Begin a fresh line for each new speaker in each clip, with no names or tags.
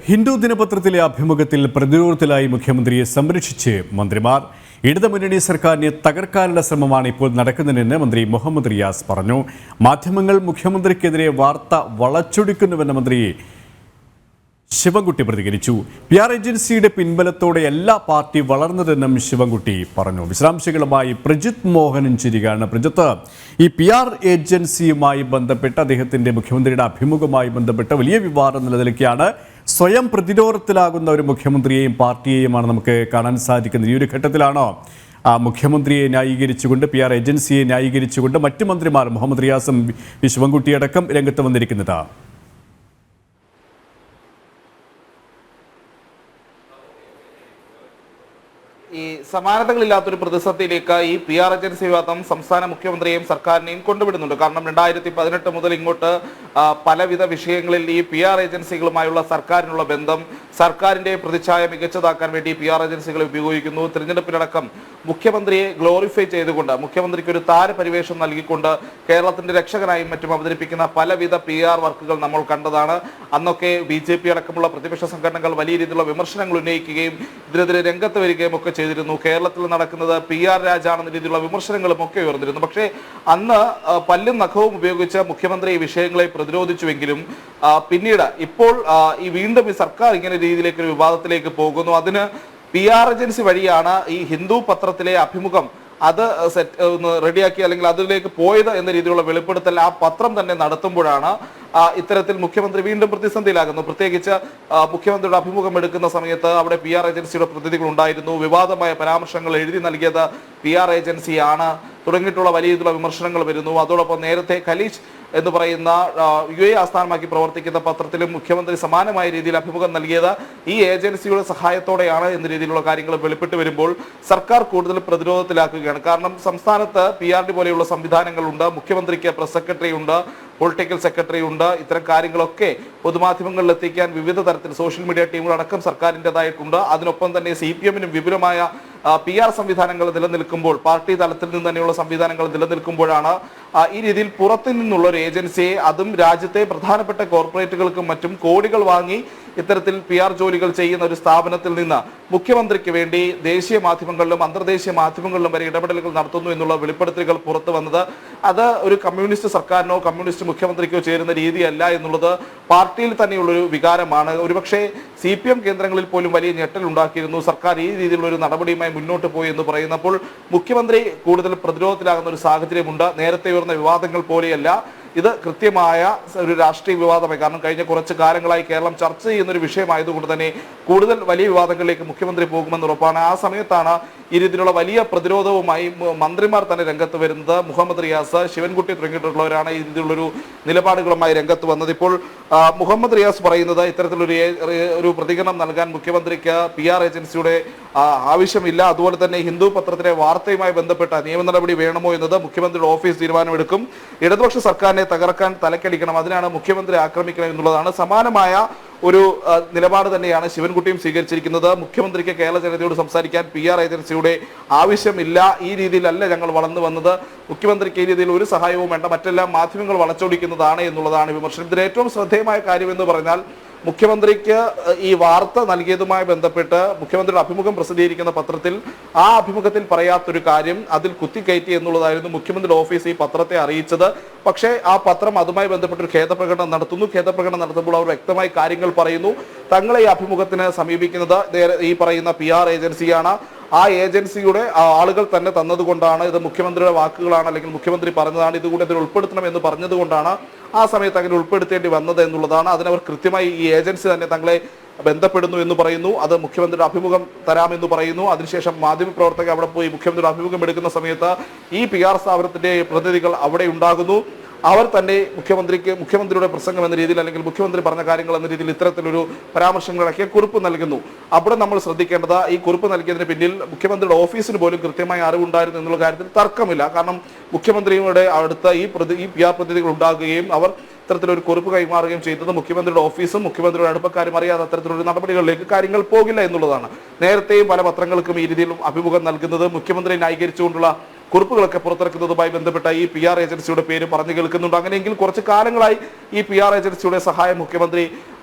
ഹിന്ദു ദിനപത്രത്തിലെ അഭിമുഖത്തിൽ പ്രതിരോധത്തിലായി മുഖ്യമന്ത്രിയെ സംരക്ഷിച്ച് മന്ത്രിമാർ. ഇടതുമുന്നണി സർക്കാരിനെ തകർക്കാനുള്ള ശ്രമമാണ് ഇപ്പോൾ നടക്കുന്നതെന്ന് മന്ത്രി മുഹമ്മദ് റിയാസ് പറഞ്ഞു. മാധ്യമങ്ങൾ മുഖ്യമന്ത്രിക്കെതിരെ വാർത്ത വളച്ചൊടിക്കുന്നുവെന്ന് മന്ത്രി ശിവൻകുട്ടി പ്രതികരിച്ചു. PR ഏജൻസിയുടെ പിൻബലത്തോടെയല്ല പാർട്ടി വളർന്നതെന്നും ശിവൻകുട്ടി പറഞ്ഞു. വിശദാംശങ്ങളുമായി പ്രജിത്ത് മോഹനൻ ചിരികാണ്. പ്രജിത്ത്, ഈ PR ഏജൻസിയുമായി ബന്ധപ്പെട്ട് അദ്ദേഹത്തിന്റെ മുഖ്യമന്ത്രിയുടെ അഭിമുഖവുമായി ബന്ധപ്പെട്ട് വലിയ വിവാദം നിലനിൽക്കുകയാണ്. സ്വയം പ്രതിരോധത്തിലാകുന്ന ഒരു മുഖ്യമന്ത്രിയെയും പാർട്ടിയെയുമാണ് നമുക്ക് കാണാൻ സാധിക്കുന്നത്. ഈ ഒരു ഘട്ടത്തിലാണോ മുഖ്യമന്ത്രിയെ ന്യായീകരിച്ചുകൊണ്ട് PR ഏജൻസിയെ ന്യായീകരിച്ചുകൊണ്ട് മറ്റു മന്ത്രിമാർ മുഹമ്മദ് റിയാസും ശിവൻകുട്ടിയടക്കം രംഗത്ത് വന്നിരിക്കുന്നത്?
ഈ സമാനതകളില്ലാത്തൊരു പ്രതിസന്ധിയിലേക്ക് ഈ PR ഏജൻസി വിവാദം സംസ്ഥാന മുഖ്യമന്ത്രിയെയും സർക്കാരിനെയും കൊണ്ടുവിടുന്നുണ്ട്. കാരണം 2018 മുതൽ ഇങ്ങോട്ട് പലവിധ വിഷയങ്ങളിൽ ഈ PR ഏജൻസികളുമായുള്ള സർക്കാരിനുള്ള ബന്ധം, സർക്കാരിന്റെ പ്രതിച്ഛായ മികച്ചതാക്കാൻ വേണ്ടി PR ഏജൻസികളെ ഉപയോഗിക്കുന്നു. തിരഞ്ഞെടുപ്പിലടക്കം മുഖ്യമന്ത്രിയെ ഗ്ലോറിഫൈ ചെയ്തുകൊണ്ട്, മുഖ്യമന്ത്രിക്ക് ഒരു താരപരിവേഷം നൽകിക്കൊണ്ട് കേരളത്തിന്റെ രക്ഷകനായും മറ്റും അവതരിപ്പിക്കുന്ന പലവിധ PR വർക്കുകൾ നമ്മൾ കണ്ടതാണ്. അന്നൊക്കെ BJP അടക്കമുള്ള പ്രതിപക്ഷ സംഘടനകൾ വലിയ രീതിയിലുള്ള വിമർശനങ്ങൾ ഉന്നയിക്കുകയും ഇതിനെതിരെ രംഗത്ത് വരികയും ഒക്കെ ചെയ്തിരുന്നു. കേരളത്തിൽ നടക്കുന്നത് PR രാജാണെന്ന രീതിയിലുള്ള വിമർശനങ്ങളും ഒക്കെ ഉയർന്നിരുന്നു. പക്ഷേ അന്ന് പല്ലും നഖവും ഉപയോഗിച്ച് മുഖ്യമന്ത്രി ഈ വിഷയങ്ങളെ പ്രതിരോധിച്ചുവെങ്കിലും പിന്നീട് ഇപ്പോൾ ഈ വീണ്ടും ഈ സർക്കാർ ഇങ്ങനെ രീതിയിലേക്ക് ഒരു വിവാദത്തിലേക്ക് പോകുന്നു. അതിന് PR ഏജൻസി വഴിയാണ് ഈ ഹിന്ദു പത്രത്തിലെ അഭിമുഖം അത് റെഡിയാക്കി അല്ലെങ്കിൽ അതിലേക്ക് പോയത് എന്ന രീതിയിലുള്ള വെളിപ്പെടുത്തൽ ആ പത്രം തന്നെ നടത്തുമ്പോഴാണ് ഇത്തരത്തിൽ മുഖ്യമന്ത്രി വീണ്ടും പ്രതിസന്ധിയിലാകുന്നു. പ്രത്യേകിച്ച് മുഖ്യമന്ത്രിയുടെ അഭിമുഖം എടുക്കുന്ന സമയത്ത് അവിടെ PR ഏജൻസിയുടെ പ്രതിനിധികൾ ഉണ്ടായിരുന്നു. വിവാദമായ പരാമർശങ്ങൾ എഴുതി നൽകിയത് PR ഏജൻസിയാണ് തുടങ്ങിയിട്ടുള്ള വലിയ രീതിയിലുള്ള വിമർശനങ്ങൾ വരുന്നു. അതോടൊപ്പം നേരത്തെ ഖലീജ് എന്ന് പറയുന്ന UAE ആസ്ഥാനമാക്കി പ്രവർത്തിക്കുന്ന പത്രത്തിലും മുഖ്യമന്ത്രി സമാനമായ രീതിയിൽ അഭിമുഖം നൽകിയത് ഈ ഏജൻസിയുടെ സഹായത്തോടെയാണ് എന്ന രീതിയിലുള്ള കാര്യങ്ങൾ വെളിപ്പെട്ട് വരുമ്പോൾ സർക്കാർ കൂടുതൽ പ്രതിരോധത്തിലാക്കുകയാണ്. കാരണം സംസ്ഥാനത്ത് PRD പോലെയുള്ള സംവിധാനങ്ങളുണ്ട്, മുഖ്യമന്ത്രിക്ക് പ്രസ് സെക്രട്ടറി ഉണ്ട്, പൊളിറ്റിക്കൽ സെക്രട്ടറി ഉണ്ട്. ഇത്തരം കാര്യങ്ങളൊക്കെ പൊതുമാധ്യമങ്ങളിൽ എത്തിക്കാൻ വിവിധ തരത്തിൽ സോഷ്യൽ മീഡിയ ടീമുകളടക്കം സർക്കാരിൻ്റെതായിട്ടുണ്ട്. അതിനൊപ്പം തന്നെ CPM-നും വിപുലമായ PR സംവിധാനങ്ങൾ നിലനിൽക്കുമ്പോൾ, പാർട്ടി തലത്തിൽ നിന്ന് തന്നെയുള്ള സംവിധാനങ്ങൾ നിലനിൽക്കുമ്പോഴാണ് ഈ രീതിയിൽ പുറത്തു നിന്നുള്ള ഒരു ഏജൻസിയെ, അതും രാജ്യത്തെ പ്രധാനപ്പെട്ട കോർപ്പറേറ്റുകൾക്കും മറ്റും കോടികൾ വാങ്ങി ഇത്തരത്തിൽ PR ജോലികൾ ചെയ്യുന്ന ഒരു സ്ഥാപനത്തിൽ നിന്ന് മുഖ്യമന്ത്രിക്ക് വേണ്ടി ദേശീയ മാധ്യമങ്ങളിലും അന്തർദേശീയ മാധ്യമങ്ങളിലും വരെ ഇടപെടലുകൾ നടത്തുന്നു എന്നുള്ള വെളിപ്പെടുത്തലുകൾ പുറത്തു വന്നത് അത് ഒരു കമ്മ്യൂണിസ്റ്റ് സർക്കാരിനോ കമ്മ്യൂണിസ്റ്റ് മുഖ്യമന്ത്രിക്കോ ചേരുന്ന രീതിയല്ല എന്നുള്ളത് പാർട്ടിയിൽ തന്നെയുള്ളൊരു വികാരമാണ്. ഒരുപക്ഷെ CPM കേന്ദ്രങ്ങളിൽ പോലും വലിയ ഞെട്ടൽ ഉണ്ടാക്കിയിരുന്നു. സർക്കാർ ഈ രീതിയിലുള്ള ഒരു നടപടിയുമായി മുന്നോട്ട് പോയി എന്ന് പറയുന്നപ്പോൾ മുഖ്യമന്ത്രി കൂടുതൽ പ്രതിരോധത്തിലാകുന്ന ഒരു സാഹചര്യമുണ്ട്. നേരത്തെ ഉയർന്ന വിവാദങ്ങൾ പോലെയല്ല, ഇത് കൃത്യമായ ഒരു രാഷ്ട്രീയ വിവാദമായി. കാരണം കഴിഞ്ഞ കുറച്ച് കാലങ്ങളായി കേരളം ചർച്ച ചെയ്യുന്ന ഒരു വിഷയമായതുകൊണ്ട് തന്നെ കൂടുതൽ വലിയ വിവാദങ്ങളിലേക്ക് മുഖ്യമന്ത്രി പോകുമെന്ന് ഉറപ്പാണ്. ആ സമയത്താണ് ഈ രീതിയിലുള്ള വലിയ പ്രതിരോധവുമായി മന്ത്രിമാർ തന്നെ രംഗത്ത് വരുന്നത്. മുഹമ്മദ് റിയാസ്, ശിവൻകുട്ടി തുടങ്ങിയിട്ടുള്ളവരാണ് ഈ രീതിയിലുള്ളൊരു നിലപാടുകളുമായി രംഗത്ത് വന്നത്. ഇപ്പോൾ മുഹമ്മദ് റിയാസ് പറയുന്നത് ഇത്തരത്തിലൊരു പ്രതികരണം നൽകാൻ മുഖ്യമന്ത്രിക്ക് PR ഏജൻസിയുടെ ആവശ്യമില്ല. അതുപോലെ തന്നെ ഹിന്ദു പത്രത്തിലെ വാർത്തയുമായി ബന്ധപ്പെട്ട നിയമ നടപടി വേണമോ എന്നത് മുഖ്യമന്ത്രിയുടെ ഓഫീസ് തീരുമാനമെടുക്കും. ഇടതുപക്ഷ സർക്കാരിനെ തകർക്കാൻ തലക്കടിക്കണം, അതിനാണ് മുഖ്യമന്ത്രി ആക്രമിക്കണം എന്നുള്ളതാണ്. സമാനമായ ഒരു നിലപാട് തന്നെയാണ് ശിവൻകുട്ടിയും സ്വീകരിച്ചിരിക്കുന്നത്. മുഖ്യമന്ത്രിക്ക് കേരള ജനതയോട് സംസാരിക്കാൻ PR ഏജൻസിയുടെ ആവശ്യമില്ല, ഈ രീതിയിലല്ല ഞങ്ങൾ വളർന്നു വന്നത്, മുഖ്യമന്ത്രിക്ക് ഈ രീതിയിൽ ഒരു സഹായവും വേണ്ട, മറ്റെല്ലാം മാധ്യമങ്ങൾ വളച്ചൊടിക്കുന്നതാണ് എന്നുള്ളതാണ് വിമർശനം. ഇതിൽ ഏറ്റവും ശ്രദ്ധേയമായ കാര്യം എന്ന് പറഞ്ഞാൽ മുഖ്യമന്ത്രിക്ക് ഈ വാർത്ത നൽകിയതുമായി ബന്ധപ്പെട്ട് മുഖ്യമന്ത്രിയുടെ അഭിമുഖം പ്രസിദ്ധീകരിക്കുന്ന പത്രത്തിൽ ആ അഭിമുഖത്തിൽ പറയാത്തൊരു കാര്യം അതിൽ കുത്തിക്കയറ്റി എന്നുള്ളതായിരുന്നു മുഖ്യമന്ത്രിയുടെ ഓഫീസ് ഈ പത്രത്തെ അറിയിച്ചത്. പക്ഷേ ആ പത്രം അതുമായി ബന്ധപ്പെട്ടൊരു ഖേദപ്രകടനം നടത്തുന്നു. ഖേദപ്രകടനം നടത്തുമ്പോൾ അവർ വ്യക്തമായി കാര്യങ്ങൾ പറയുന്നു. തങ്ങളെ ഈ അഭിമുഖത്തിന് സമീപിക്കുന്നത് ഈ പറയുന്ന PR ഏജൻസിയാണ്. ആ ഏജൻസിയുടെ ആളുകൾ തന്നെ തന്നതുകൊണ്ടാണ്, ഇത് മുഖ്യമന്ത്രിയുടെ വാക്കുകളാണ് അല്ലെങ്കിൽ മുഖ്യമന്ത്രി പറഞ്ഞതാണ്, ഇതുകൂടി അതിൽ ഉൾപ്പെടുത്തണം എന്ന് പറഞ്ഞതുകൊണ്ടാണ് ആ സമയത്ത് അങ്ങനെ ഉൾപ്പെടുത്തേണ്ടി വന്നത് എന്നുള്ളതാണ്. അതിനവർ കൃത്യമായി ഈ ഏജൻസി തന്നെ തങ്ങളെ ബന്ധപ്പെടുന്നു എന്ന് പറയുന്നു. അത് മുഖ്യമന്ത്രിയുടെ അഭിമുഖം തരാമെന്ന് പറയുന്നു. അതിനുശേഷം മാധ്യമപ്രവർത്തകർ അവിടെ പോയി മുഖ്യമന്ത്രിയുടെ അഭിമുഖം എടുക്കുന്ന സമയത്ത് ഈ PR സ്ഥാപനത്തിന്റെ പ്രതിനിധികൾ അവിടെ ഉണ്ടാകുന്നു. അവർ തന്നെ മുഖ്യമന്ത്രിയുടെ പ്രസംഗം എന്ന രീതിയിൽ അല്ലെങ്കിൽ മുഖ്യമന്ത്രി പറഞ്ഞ കാര്യങ്ങൾ എന്ന രീതിയിൽ ഇത്തരത്തിലൊരു പരാമർശങ്ങളൊക്കെ കുറിപ്പ് നൽകുന്നു. അവിടെ നമ്മൾ ശ്രദ്ധിക്കേണ്ടത് ഈ കുറിപ്പ് നൽകിയതിന് പിന്നിൽ മുഖ്യമന്ത്രിയുടെ ഓഫീസിന് പോലും കൃത്യമായ അറിവുണ്ടായിരുന്നു എന്നുള്ള കാര്യത്തിൽ തർക്കമില്ല. കാരണം മുഖ്യമന്ത്രിയുടെ അടുത്ത് ഈ PR പ്രതിനിധികൾ ഉണ്ടാകുകയും അവർ ഇത്തരത്തിലൊരു കുറിപ്പ് കൈമാറുകയും ചെയ്തത് മുഖ്യമന്ത്രിയുടെ ഓഫീസും മുഖ്യമന്ത്രിയുടെ അടുപ്പക്കാരും അറിയാതെ അത്തരത്തിലൊരു നടപടികളിലേക്ക് കാര്യങ്ങൾ പോകില്ല എന്നുള്ളതാണ്. നേരത്തെയും പല പത്രങ്ങൾക്കും ഈ രീതിയിൽ അഭിമുഖം നൽകുന്നത് മുഖ്യമന്ത്രിയെ ന്യായീകരിച്ചുകൊണ്ടുള്ള കുറിപ്പുകളൊക്കെ പുറത്തിറക്കുന്നതുമായി ബന്ധപ്പെട്ട ഈ PR ഏജൻസിയുടെ പേര് പറഞ്ഞു കേൾക്കുന്നുണ്ട്. അങ്ങനെയെങ്കിൽ കുറച്ച് കാലങ്ങളായി ഈ PR ഏജൻസിയുടെ സഹായം മുഖ്യമന്ത്രി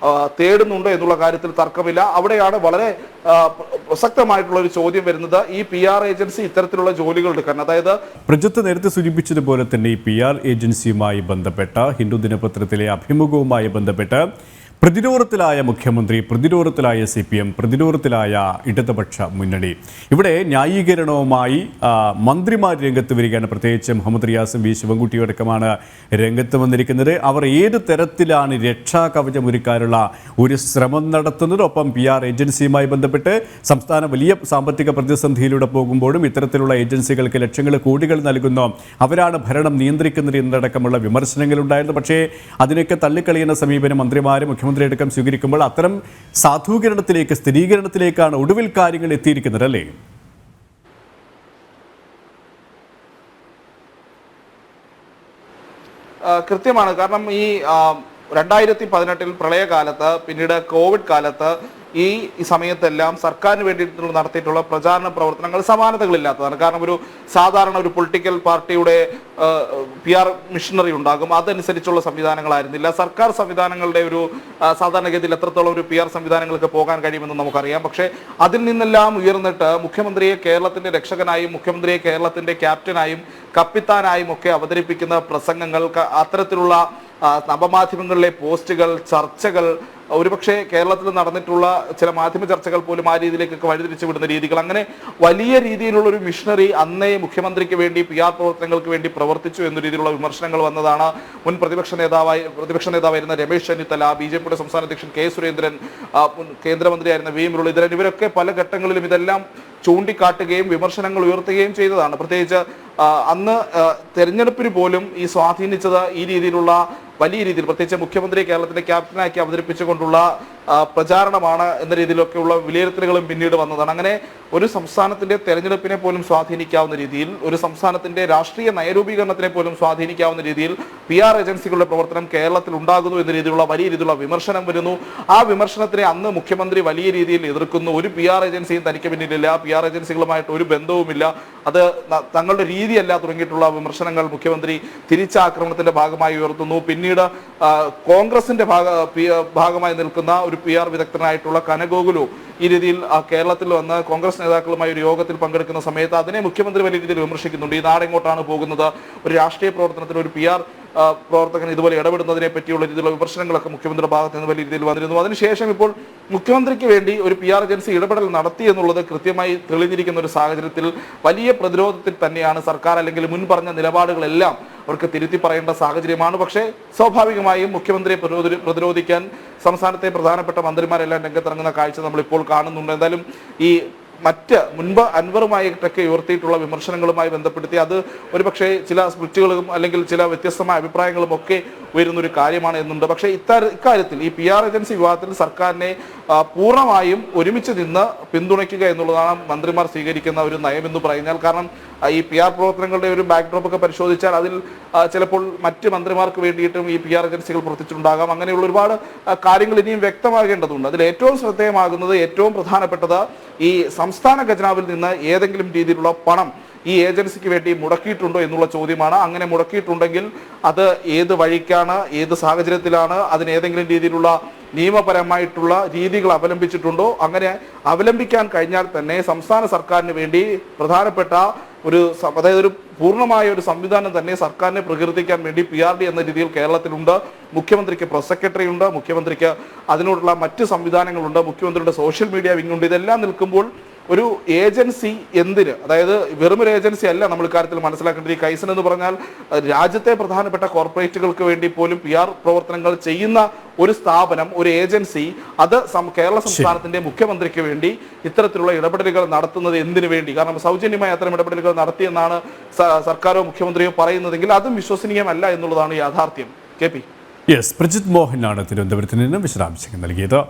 തേടുന്നുണ്ട് എന്നുള്ള കാര്യത്തിൽ തർക്കമില്ല. അവിടെയാണ് വളരെ പ്രസക്തമായിട്ടുള്ള ഒരു ചോദ്യം വരുന്നത്. ഈ PR ഏജൻസി ഇത്തരത്തിലുള്ള ജോലികൾ എടുക്കാൻ, അതായത്
പ്രജിത്ത് നേരത്തെ സൂചിപ്പിച്ചതുപോലെ തന്നെ ഈ PR ഏജൻസിയുമായി ബന്ധപ്പെട്ട ഹിന്ദു ദിനപത്രത്തിലെ അഭിമുഖവുമായി ബന്ധപ്പെട്ട് പ്രതിരോധത്തിലായ മുഖ്യമന്ത്രി, പ്രതിരോധത്തിലായ CPM, പ്രതിരോധത്തിലായ ഇടതുപക്ഷ മുന്നണി. ഇവിടെ ന്യായീകരണവുമായി മന്ത്രിമാർ രംഗത്ത് വരികയാണ്. പ്രത്യേകിച്ച് മുഹമ്മദ് റിയാസും വി ശിവൻകുട്ടിയടക്കമാണ് രംഗത്ത് വന്നിരിക്കുന്നത്. അവർ ഏത് തരത്തിലാണ് രക്ഷാകവചമൊരുക്കാനുള്ള ഒരു ശ്രമം നടത്തുന്നത്? ഒപ്പം PR ഏജൻസിയുമായി ബന്ധപ്പെട്ട് സംസ്ഥാനം വലിയ സാമ്പത്തിക പ്രതിസന്ധിയിലൂടെ പോകുമ്പോഴും ഇത്തരത്തിലുള്ള ഏജൻസികൾക്ക് ലക്ഷങ്ങൾ കോടികൾ നൽകുന്നു, അവരാണ് ഭരണം നിയന്ത്രിക്കുന്നത് എന്നതടക്കമുള്ള വിമർശനങ്ങളുണ്ടായിരുന്നു. പക്ഷേ അതിനൊക്കെ തള്ളിക്കളിയുന്ന സമീപനം മന്ത്രിമാരും മുഖ്യമന്ത്രി അടക്കം സ്വീകരിക്കുമ്പോൾ അത്തരം സാധൂകരണത്തിലേക്ക്, സ്ഥിരീകരണത്തിലേക്കാണ് ഒടുവിൽ കാര്യങ്ങൾ എത്തിയിരിക്കുന്നത് അല്ലേ?
കൃത്യമാണ്. കാരണം ഈ 2018 പ്രളയകാലത്ത്, പിന്നീട് കോവിഡ് കാലത്ത് ഈ സമയത്തെല്ലാം സർക്കാരിന് വേണ്ടിയിട്ടുള്ള നടത്തിയിട്ടുള്ള പ്രചാരണ പ്രവർത്തനങ്ങൾ സമാനതകളില്ലാത്തതാണ്. കാരണം ഒരു സാധാരണ ഒരു പൊളിറ്റിക്കൽ പാർട്ടിയുടെ PR മിഷനറി ഉണ്ടാകും, അതനുസരിച്ചുള്ള സംവിധാനങ്ങളായിരുന്നില്ല. സർക്കാർ സംവിധാനങ്ങളുടെ ഒരു സാധാരണഗതിയിൽ എത്രത്തോളം ഒരു PR സംവിധാനങ്ങൾക്ക് പോകാൻ കഴിയുമെന്ന് നമുക്കറിയാം. പക്ഷേ അതിൽ നിന്നെല്ലാം ഉയർന്നിട്ട് മുഖ്യമന്ത്രിയെ കേരളത്തിന്റെ രക്ഷകനായും മുഖ്യമന്ത്രിയെ കേരളത്തിന്റെ ക്യാപ്റ്റനായും കപ്പിത്താനായും ഒക്കെ അവതരിപ്പിക്കുന്ന പ്രസംഗങ്ങൾക്ക് അത്തരത്തിലുള്ള നവമാധ്യമങ്ങളിലെ പോസ്റ്റുകൾ, ചർച്ചകൾ, ഒരുപക്ഷെ കേരളത്തിൽ നടന്നിട്ടുള്ള ചില മാധ്യമ ചർച്ചകൾ പോലും ആ രീതിയിലേക്കൊക്കെ വഴിതിരിച്ചു വിടുന്ന രീതികൾ, അങ്ങനെ വലിയ രീതിയിലുള്ള ഒരു മിഷനറി അന്നേ മുഖ്യമന്ത്രിക്ക് വേണ്ടി PR പ്രവർത്തനങ്ങൾക്ക് വേണ്ടി പ്രവർത്തിച്ചു എന്ന രീതിയിലുള്ള വിമർശനങ്ങൾ വന്നതാണ്. മുൻ പ്രതിപക്ഷ നേതാവായിരുന്ന രമേശ് ചെന്നിത്തല, BJPയുടെ സംസ്ഥാന അധ്യക്ഷൻ K സുരേന്ദ്രൻ, കേന്ദ്രമന്ത്രിയായിരുന്ന V മുരളീധരൻ, ഇവരൊക്കെ പല ഘട്ടങ്ങളിലും ഇതെല്ലാം ചൂണ്ടിക്കാട്ടുകയും വിമർശനങ്ങൾ ഉയർത്തുകയും ചെയ്തതാണ്. പ്രത്യേകിച്ച് അന്ന് തെരഞ്ഞെടുപ്പിന് പോലും ഈ സ്വാധീനിച്ചത് ഈ രീതിയിലുള്ള വലിയ രീതിയിൽ, പ്രത്യേകിച്ച് മുഖ്യമന്ത്രിയെ കേരളത്തിന്റെ ക്യാപ്റ്റനാക്കി അവതരിപ്പിച്ചുകൊണ്ടുള്ള പ്രചാരണമാണ് എന്ന രീതിയിലൊക്കെയുള്ള വിലയിരുത്തലുകളും പിന്നീട് വന്നതാണ്. അങ്ങനെ ഒരു സംസ്ഥാനത്തിന്റെ തെരഞ്ഞെടുപ്പിനെ പോലും സ്വാധീനിക്കാവുന്ന രീതിയിൽ, ഒരു സംസ്ഥാനത്തിന്റെ രാഷ്ട്രീയ നയരൂപീകരണത്തിനെ പോലും സ്വാധീനിക്കാവുന്ന രീതിയിൽ PR ഏജൻസികളുടെ പ്രവർത്തനം കേരളത്തിൽ ഉണ്ടാകുന്നു എന്ന രീതിയിലുള്ള വലിയ രീതിയിലുള്ള വിമർശനം വരുന്നു. ആ വിമർശനത്തിനെ അന്ന് മുഖ്യമന്ത്രി വലിയ രീതിയിൽ എതിർക്കുന്നു. ഒരു PR ഏജൻസിയും തനിക്ക് പിന്നിലില്ല, PR ഏജൻസികളുമായിട്ട് ഒരു ബന്ധവുമില്ല, അത് തങ്ങളുടെ രീതിയല്ല തുടങ്ങിയിട്ടുള്ള വിമർശനങ്ങൾ മുഖ്യമന്ത്രി തിരിച്ചാക്രമണത്തിന്റെ ഭാഗമായി ഉയർത്തുന്നു. പിന്നീട് കോൺഗ്രസിന്റെ ഭാഗമായി നിൽക്കുന്ന ഒരു PR വിദഗ്ധനായിട്ടുള്ള കനഗോകുലു ഈ രീതിയിൽ കേരളത്തിൽ വന്ന് കോൺഗ്രസ് നേതാക്കളുമായി ഒരു യോഗത്തിൽ പങ്കെടുക്കുന്ന സമയത്ത് അതിനെ മുഖ്യമന്ത്രി വലിയ രീതിയിൽ വിമർശിക്കുന്നുണ്ട്. ഈ നാടെങ്ങോട്ടാണ് പോകുന്നത്, ഒരു രാഷ്ട്രീയ പ്രവർത്തനത്തിൽ ഒരു PR പ്രവർത്തകൻ ഇതുപോലെ ഇടപെടുന്നതിനെ പറ്റിയുള്ള രീതിയിലുള്ള വിമർശനങ്ങളൊക്കെ മുഖ്യമന്ത്രിയുടെ ഭാഗത്ത് നിന്ന് വലിയ രീതിയിൽ വന്നിരുന്നു. അതിനുശേഷം ഇപ്പോൾ മുഖ്യമന്ത്രിക്ക് വേണ്ടി ഒരു PR ഏജൻസി ഇടപെടൽ നടത്തി എന്നുള്ളത് കൃത്യമായി തെളിഞ്ഞിരിക്കുന്ന ഒരു സാഹചര്യത്തിൽ വലിയ പ്രതിരോധത്തിൽ തന്നെയാണ് സർക്കാർ. അല്ലെങ്കിൽ മുൻ പറഞ്ഞ നിലപാടുകളെല്ലാം അവർക്ക് തിരുത്തി പറയേണ്ട സാഹചര്യമാണ്. പക്ഷേ സ്വാഭാവികമായും മുഖ്യമന്ത്രിയെ പ്രതിരോധിക്കാൻ സംസ്ഥാനത്തെ പ്രധാനപ്പെട്ട മന്ത്രിമാരെല്ലാം രംഗത്തിറങ്ങുന്ന കാഴ്ച നമ്മളിപ്പോൾ കാണുന്നുണ്ട്. എന്തായാലും ഈ മറ്റ് മുൻപ് അൻവറുമായിട്ടൊക്കെ ഉയർത്തിയിട്ടുള്ള വിമർശനങ്ങളുമായി ബന്ധപ്പെടുത്തി അത് ഒരുപക്ഷെ ചില സ്പ്ലിറ്റുകളും അല്ലെങ്കിൽ ചില വ്യത്യസ്തമായ അഭിപ്രായങ്ങളും ഒക്കെ ഉയരുന്നൊരു കാര്യമാണ് എന്നുണ്ട്. പക്ഷേ ഇക്കാര്യത്തിൽ ഈ PR ഏജൻസി വിവാദത്തിൽ സർക്കാരിനെ പൂർണ്ണമായും ഒരുമിച്ച് നിന്ന് പിന്തുണയ്ക്കുക എന്നുള്ളതാണ് മന്ത്രിമാർ സ്വീകരിക്കുന്ന ഒരു നയമെന്ന് പറയുന്നത്. കാരണം ഈ PR പ്രവർത്തനങ്ങളുടെ ഒരു ബാക്ക്ഡ്രോപ്പ് ഒക്കെ പരിശോധിച്ചാൽ അതിൽ ചിലപ്പോൾ മറ്റ് മന്ത്രിമാർക്ക് വേണ്ടിയിട്ടും ഈ PR ഏജൻസികൾ പ്രവർത്തിച്ചിട്ടുണ്ടാകാം. അങ്ങനെയുള്ള ഒരുപാട് കാര്യങ്ങൾ ഇനിയും വ്യക്തമാകേണ്ടതുണ്ട്. അതിൽ ഏറ്റവും ശ്രദ്ധേയമാകുന്നത്, ഏറ്റവും പ്രധാനപ്പെട്ടത്, ഈ സംസ്ഥാന ഖജനാവിൽ നിന്ന് ഏതെങ്കിലും രീതിയിലുള്ള പണം ഈ ഏജൻസിക്ക് വേണ്ടി മുടക്കിയിട്ടുണ്ടോ എന്നുള്ള ചോദ്യമാണ്. അങ്ങനെ മുടക്കിയിട്ടുണ്ടെങ്കിൽ അത് ഏത് വഴിക്കാണ്, ഏത് സാഹചര്യത്തിലാണ്, അതിന് ഏതെങ്കിലും രീതിയിലുള്ള നിയമപരമായിട്ടുള്ള രീതികൾ അവലംബിച്ചിട്ടുണ്ടോ? അങ്ങനെ അവലംബിക്കാൻ കഴിഞ്ഞാൽ തന്നെ സംസ്ഥാന സർക്കാരിന് വേണ്ടി പ്രധാനപ്പെട്ട അതായത് ഒരു പൂർണ്ണമായ ഒരു സംവിധാനം തന്നെ സർക്കാരിനെ പ്രകീർത്തിക്കാൻ വേണ്ടി PRD എന്ന രീതിയിൽ കേരളത്തിലുണ്ട്. മുഖ്യമന്ത്രിക്ക് പ്രസ് സെക്രട്ടറി ഉണ്ട്, മുഖ്യമന്ത്രിക്ക് അതിനോടുള്ള മറ്റ് സംവിധാനങ്ങളുണ്ട്, മുഖ്യമന്ത്രിയുടെ സോഷ്യൽ മീഡിയ വിങ് ഉണ്ട്. ഇതെല്ലാം നിൽക്കുമ്പോൾ ഒരു ഏജൻസി എന്തിന്, അതായത് വെറുമൊരു ഏജൻസി അല്ല നമ്മൾ ഇക്കാര്യത്തിൽ മനസ്സിലാക്കേണ്ടത്. ഈ കൈസൻ എന്ന് പറഞ്ഞാൽ രാജ്യത്തെ പ്രധാനപ്പെട്ട കോർപ്പറേറ്റുകൾക്ക് വേണ്ടി പോലും PR പ്രവർത്തനങ്ങൾ ചെയ്യുന്ന ഒരു സ്ഥാപനം, ഒരു ഏജൻസി, അത് കേരള സംസ്ഥാനത്തിന്റെ മുഖ്യമന്ത്രിക്ക് വേണ്ടി ഇത്തരത്തിലുള്ള ഇടപെടലുകൾ നടത്തുന്നത് എന്തിനു വേണ്ടി? കാരണം സൗജന്യമായി അത്തരം ഇടപെടലുകൾ നടത്തിയെന്നാണ് സർക്കാരോ മുഖ്യമന്ത്രിയോ പറയുന്നതെങ്കിൽ അതും വിശ്വസനീയമല്ല എന്നുള്ളതാണ് യാഥാർത്ഥ്യം. KP.
യെസ്, പ്രജിത് മോഹനാണ് തിരുവനന്തപുരത്ത് നിന്നും വിശദാംശങ്ങൾ നൽകിയത്.